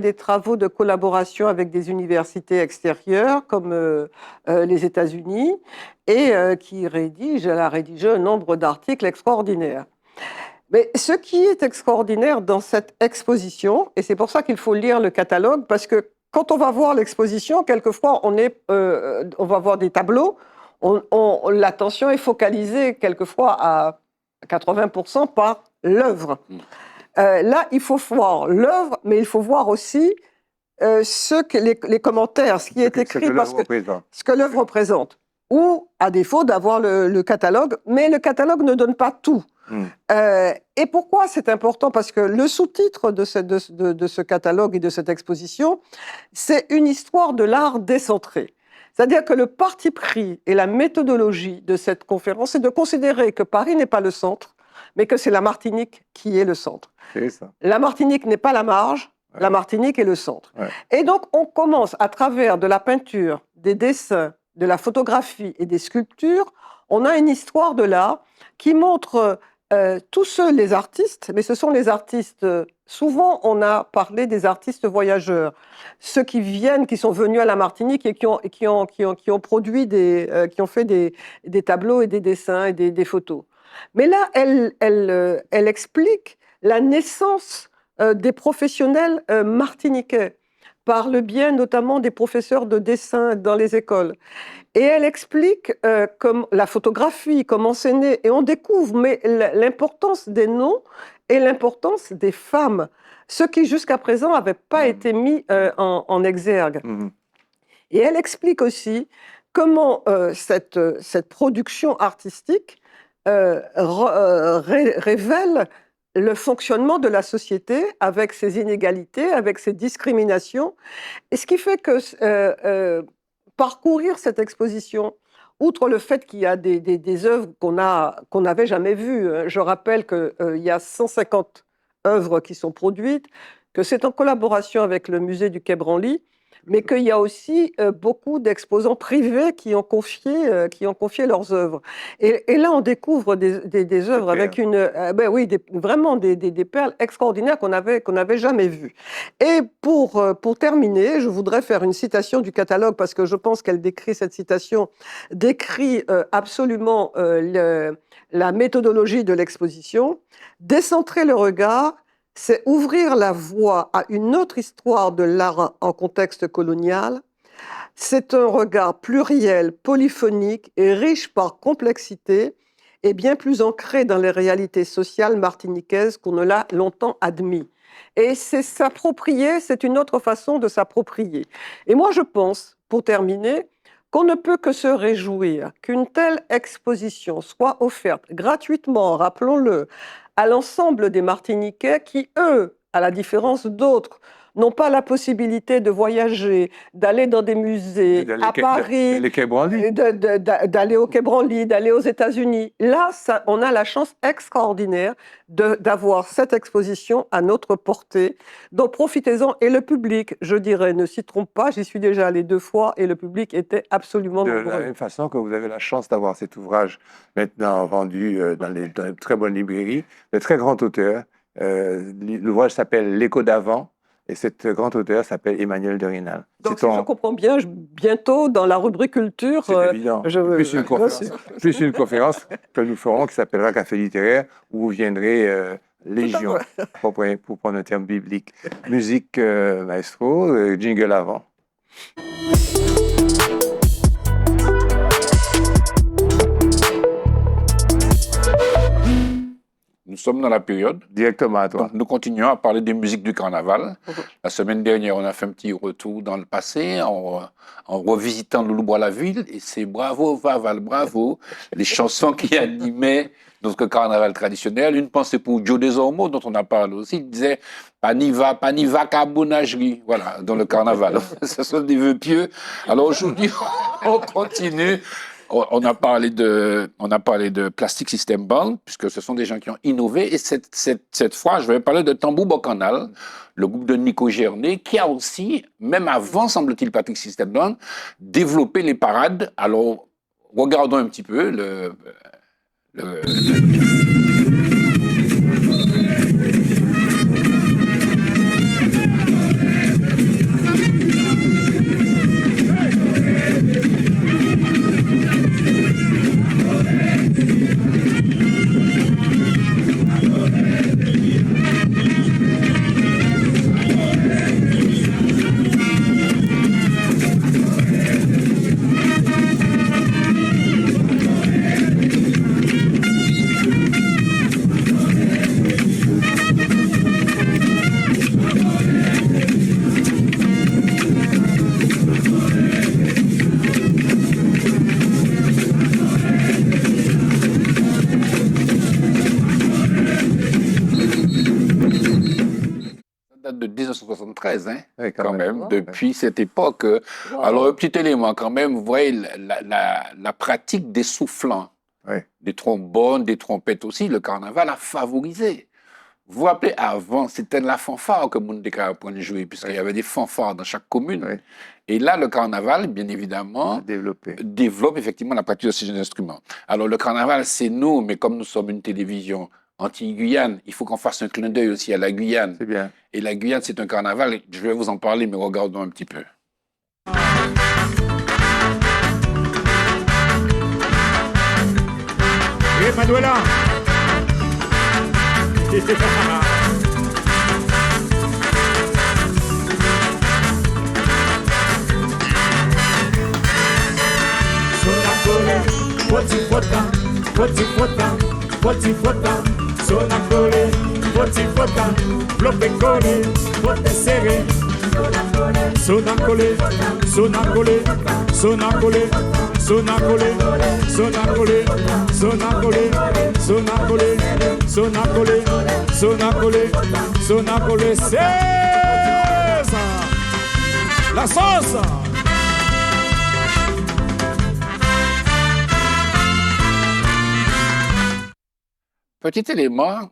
des travaux de collaboration avec des universités extérieures comme les États-Unis et elle a rédigé un nombre d'articles extraordinaires. Mais ce qui est extraordinaire dans cette exposition, et c'est pour ça qu'il faut lire le catalogue, parce que quand on va voir l'exposition, quelquefois on va voir des tableaux, l'attention est focalisée quelquefois à 80% par l'œuvre. Là, il faut voir l'œuvre, mais il faut voir aussi les commentaires, ce qui est écrit, ce que l'œuvre représente. Ou, à défaut, d'avoir le catalogue, mais le catalogue ne donne pas tout. Et pourquoi c'est important? Parce que le sous-titre de ce catalogue et de cette exposition, c'est une histoire de l'art décentré. C'est-à-dire que le parti pris et la méthodologie de cette conférence, c'est de considérer que Paris n'est pas le centre, mais que c'est la Martinique qui est le centre. C'est ça. La Martinique n'est pas la marge, la Martinique est le centre. Et donc, on commence à travers de la peinture, des dessins, de la photographie et des sculptures, on a une histoire de l'art qui montre tous les artistes, mais ce sont les artistes, souvent on a parlé des artistes voyageurs, ceux qui viennent, qui sont venus à la Martinique et qui ont produit qui ont fait des tableaux et des dessins et des photos. Mais là, elle explique la naissance des professionnels martiniquais, par le biais notamment des professeurs de dessin dans les écoles. Et elle explique comme la photographie, comment c'est né, et on découvre l'importance des noms et l'importance des femmes, ce qui jusqu'à présent n'avait pas été mis en exergue. Et elle explique aussi comment cette production artistique révèle le fonctionnement de la société avec ses inégalités, avec ses discriminations. Et ce qui fait que parcourir cette exposition, outre le fait qu'il y a des œuvres qu'on n'avait jamais vues, je rappelle qu'il y a 150 œuvres qui sont produites, que c'est en collaboration avec le musée du Quai Branly, mais qu'il y a aussi beaucoup d'exposants privés qui ont confié leurs œuvres. Et là, on découvre des œuvres avec vraiment des perles extraordinaires qu'on n'avait jamais vues. Et pour terminer, je voudrais faire une citation du catalogue parce que je pense qu'elle décrit, cette citation décrit absolument la méthodologie de l'exposition. Décentrer le regard, c'est ouvrir la voie à une autre histoire de l'art en contexte colonial. C'est un regard pluriel, polyphonique et riche par complexité et bien plus ancré dans les réalités sociales martiniquaises qu'on ne l'a longtemps admis. Et c'est s'approprier, c'est une autre façon de s'approprier. Et moi, je pense, pour terminer, qu'on ne peut que se réjouir qu'une telle exposition soit offerte gratuitement, rappelons-le, à l'ensemble des Martiniquais qui, eux, à la différence d'autres, n'ont pas la possibilité de voyager, d'aller dans des musées, à Paris, d'aller au Quai Branly, d'aller aux États-Unis. Là, on a la chance extraordinaire d'avoir cette exposition à notre portée. Donc profitez-en. Et le public, je dirais, ne s'y trompe pas, j'y suis déjà allé 2 fois et le public était absolument nombreux. De la même façon que vous avez la chance d'avoir cet ouvrage maintenant vendu dans les très bonnes librairies, de très grand auteur. L'ouvrage s'appelle L'écho d'avant. Et cet grand auteur s'appelle Emmanuel de Rênal. Donc, si je comprends bien, bientôt, dans la rubrique culture... C'est évident. Plus une conférence que nous ferons qui s'appellera Café littéraire, où vous viendrez légion, pour prendre un terme biblique. Musique, maestro, jingle avant. Nous sommes dans la période. Directement à toi. Donc, nous continuons à parler des musiques du carnaval. La semaine dernière, on a fait un petit retour dans le passé en revisitant Loulou Bois la ville. Et c'est bravo, Vaval, bravo, les chansons qui animaient notre carnaval traditionnel. Une pensée pour Joe Desormeaux, dont on a parlé aussi. Il disait « Paniva carbonageri ». Voilà, dans le carnaval. Ce sont des vœux pieux. Alors aujourd'hui, on continue. On a parlé de Plastic System Band, puisque ce sont des gens qui ont innové. Et cette fois, je vais parler de Tambour Bacchanal, le groupe de Nico Gernet, qui a aussi, même avant, semble-t-il, Plastic System Band, développé les parades. Alors, regardons un petit peu de 1973, hein, oui, quand même, depuis cette époque. Wow. Alors, un petit élément quand même, vous voyez, la pratique des soufflants, des trombones, des trompettes aussi, le carnaval a favorisé. Vous vous rappelez, avant, c'était de la fanfare que Moundeka apprenait à jouer, puisqu'il y avait des fanfares dans chaque commune. Et là, le carnaval, bien évidemment, développe effectivement la pratique de ces instruments. Alors, le carnaval, c'est nous, mais comme nous sommes une télévision anti-Guyane, il faut qu'on fasse un clin d'œil aussi à la Guyane. C'est bien. Et la Guyane, c'est un carnaval. Je vais vous en parler, mais regardons un petit peu. Et Manuela. Potifota, sonacole, potifota, blopecole, potesere, sonacole, sonacole, sonacole, sonacole, sonacole, sonacole, sonacole, sonacole, sonacole, sonacole, c'est ça, la sauce. Petit élément,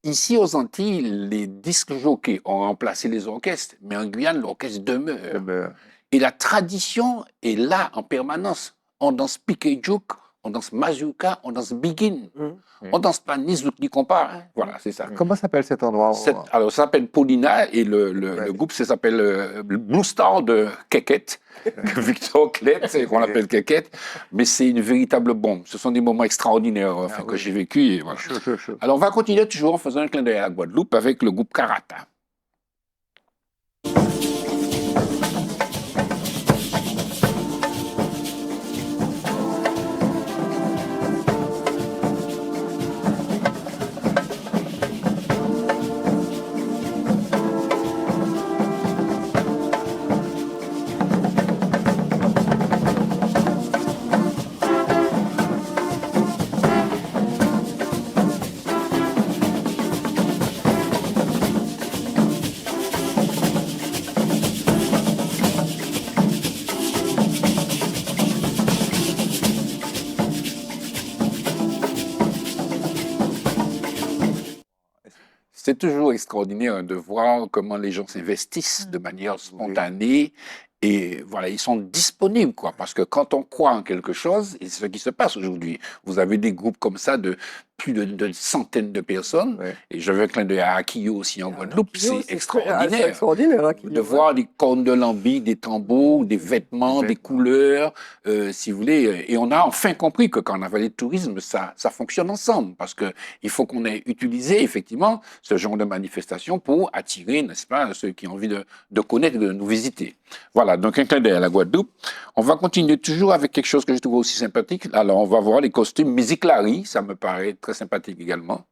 ici aux Antilles, les disques jockeys ont remplacé les orchestres, mais en Guyane, l'orchestre demeure. Et la tradition est là en permanence. On danse piqué juk, on danse mazurka, on danse biguine. On danse pas ni zouk ni compas. Hein. Voilà, c'est ça. Comment s'appelle cet endroit? Alors, ça s'appelle Paulina et le groupe ça s'appelle Blue Star de Keket, Victor Klett, qu'on appelle Keket. Mais c'est une véritable bombe. Ce sont des moments extraordinaires que j'ai vécu. Et voilà. Chaud. Alors, on va continuer toujours en faisant un clin d'œil à la Guadeloupe avec le groupe Karata. C'est toujours extraordinaire de voir comment les gens s'investissent de manière spontanée et voilà, ils sont disponibles quoi, parce que quand on croit en quelque chose, et c'est ce qui se passe aujourd'hui, vous avez des groupes comme ça de plus de centaines de personnes, et je veux un clin d'œil à Akio aussi en Guadeloupe, c'est extraordinaire. C'est extraordinaire, Akio, de voir des cornes de lambi, des tambours, des vêtements, des couleurs, si vous voulez. Et on a enfin compris que quand on avait le tourisme, ça fonctionne ensemble, parce que il faut qu'on ait utilisé effectivement ce genre de manifestation pour attirer, n'est-ce pas, ceux qui ont envie de connaître et de nous visiter. Voilà, donc un clin d'œil à la Guadeloupe. On va continuer toujours avec quelque chose que je trouve aussi sympathique. Alors, on va voir les costumes Musique Larry, ça me paraît très sympathique également.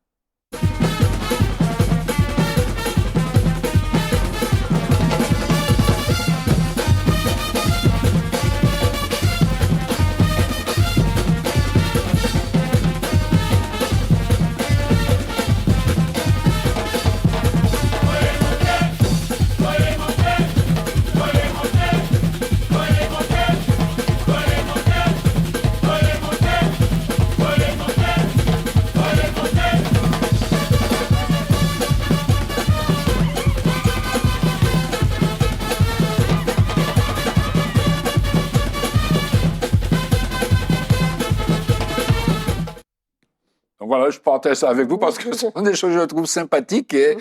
Voilà, je partage ça avec vous parce que ce sont des choses que je trouve sympathiques et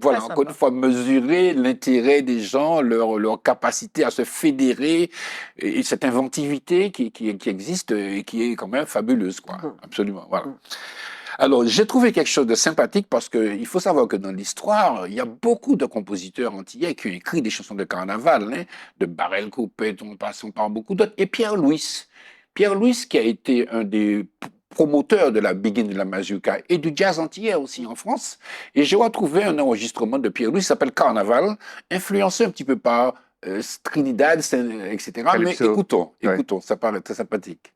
voilà, encore une fois, mesurer l'intérêt des gens, leur capacité à se fédérer et cette inventivité qui existe et qui est quand même fabuleuse, quoi. Absolument, voilà. Alors, j'ai trouvé quelque chose de sympathique parce qu'il faut savoir que dans l'histoire, il y a beaucoup de compositeurs antillais qui ont écrit des chansons de carnaval, hein, de Barrel Coupet, en passant par beaucoup d'autres, et Pierre-Louis. Pierre-Louis qui a été un des promoteur de la biguine de la mazurka et du jazz antillais aussi en France. Et j'ai retrouvé un enregistrement de Pierre-Louis qui s'appelle Carnaval, influencé un petit peu par Trinidad, etc. Mais écoutons, ça paraît très sympathique.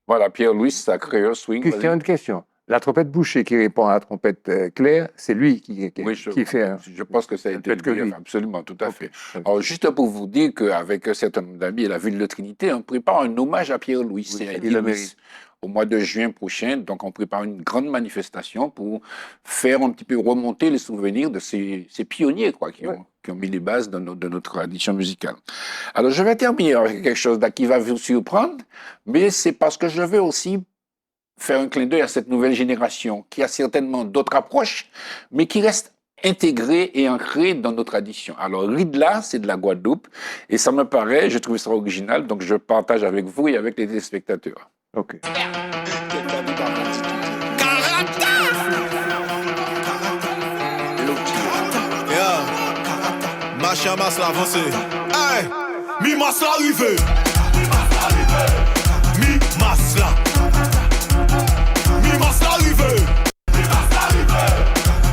Voilà, Pierre-Louis, ça crée un swing. Christian, une question. La trompette Boucher qui répond à la trompette Claire, c'est lui qui fait. Je pense que ça a été lui, absolument, tout à fait. Alors, juste pour vous dire qu'avec un certain nombre d'amis et la ville de Trinité, on prépare un hommage à Pierre-Louis. Au mois de juin prochain, donc on prépare une grande manifestation pour faire un petit peu remonter les souvenirs de ces pionniers quoi, qui ont mis les bases de notre tradition musicale. Alors je vais terminer avec quelque chose qui va vous surprendre, mais c'est parce que je veux aussi faire un clin d'œil à cette nouvelle génération qui a certainement d'autres approches, mais qui reste intégrée et ancrée dans nos traditions. Alors Ridla, c'est de la Guadeloupe, et ça me paraît, je trouve ça original, donc je partage avec vous et avec les téléspectateurs. Ok. Yeah. Machin masse l'avancée. Hey, mi masse l'arrivée. Mi masse là. Mi masse l'arrivée.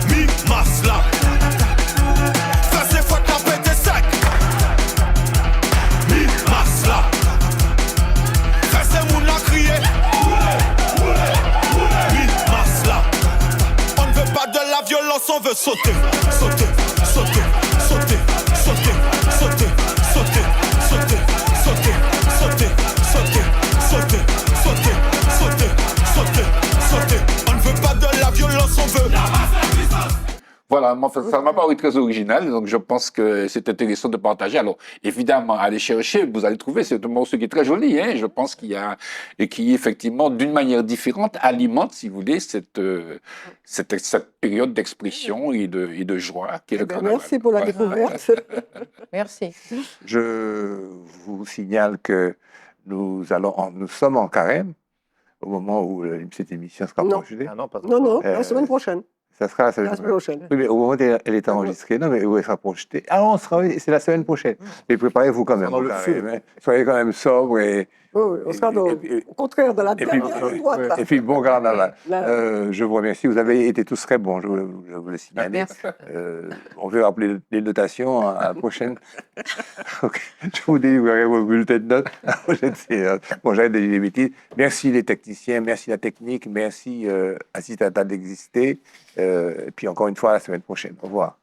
Mi masse là. Fais ses fois que la pète est sec. Mi masse là. Fais ses mouns la crier. Mi masse là. On ne veut pas de la violence, on veut sauter. Sauter, sauter, sauter, sauter, sauter, sauter, sauter, sauter, sauter, sauter, sauter, sauter, sauter, sauter, sauter. On ne veut pas de la violence, on veut. Voilà, mais enfin, ça ne m'a pas paru très original, donc je pense que c'est intéressant de partager. Alors, évidemment, allez chercher, vous allez trouver, c'est un morceau qui est très joli, hein, je pense qu'il y a, et qui, effectivement, d'une manière différente, alimente, si vous voulez, cette période d'expression et de joie qu'est le carnaval. Merci pour la Voilà. découverte. Merci. Je vous signale que nous sommes en carême au moment où cette émission sera Non. projetée. Ah non, pas Non, non, Euh, la semaine prochaine. Ça sera la La semaine prochaine. Oui, mais au moment où elle est enregistrée, non, mais où elle sera projetée. Ah non, c'est la semaine prochaine. Mais préparez-vous quand même. Dans le au carême, film. hein. Soyez quand même sobre et Oui, oui, on sera au contraire de la puis, dernière droite. là. et puis bon carnaval. Là. Je vous remercie. Vous avez été tous très bons, je vous le signale. Merci. On veut rappeler les notations à la prochaine. Ok. Je vous délivrerai vos bulletins de notes à la prochaine séance. Bon, j'arrête de dire des bêtises. Merci les techniciens, merci la technique, merci Assistata d'exister. Et puis encore une fois, à la semaine prochaine. Au revoir.